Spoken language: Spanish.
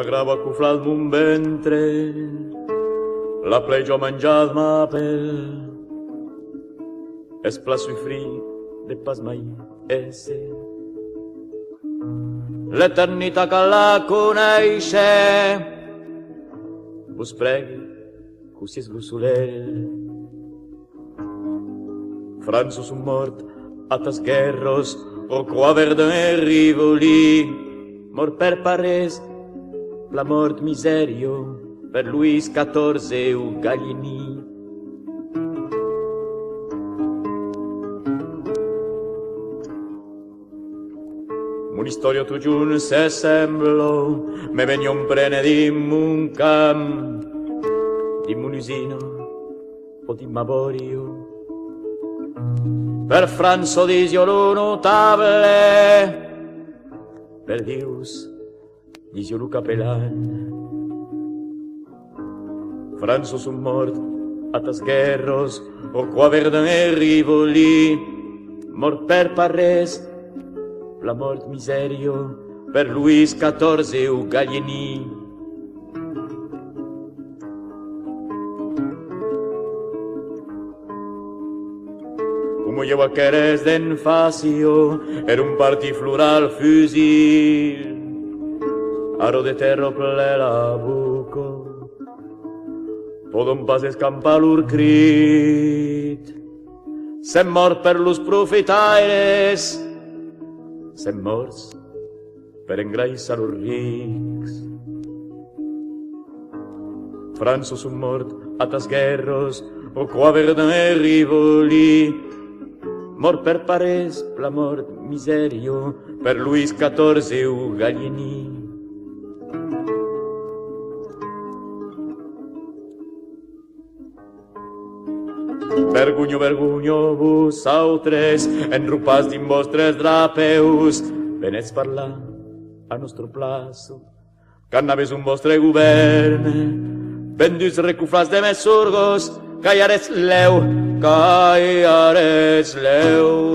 grava cuflat mon ventre, la plei jo menjat ma pell, es plaço i fri de pas mai esse. L'eternitat que la coneixe, vos pregui, così es brussoler. Franzo son mort a tas guerros, o qua verdun e Rivoli, mort per Pares, la mort miserio, per Luis XIV u Gallieni. Mon istorio tu giun se semblo, me venion prene di mun cam, di mun usino o di Mavorio. Per Franzo disio lo notable, per Dios disio lo capellan. Franzo son mort a tas guerros, o qua verdun e Rivoli, mort per Pares, la mort miserio, per Luis XIV u Gallieni. Como llevo a queres d'enfacio, era un parti floral fusil, aro de terro ple la buco, podon pas escampar l'ur crit, sem mort per los profetaires, sem morts per engraissar los rics. Franzo son mort a tas guerros, o qua verdun e Rivoli, mort per Pares, la mort miserio, per Luis XIV u Gallieni. Vergonyo, vergonyo vos autres, enrupats din vostres drapeus, venets parlar a nostre plaço, qu'anaves un vostre govern, venduts recuflats de mes sorgos, callares leu, callares leu.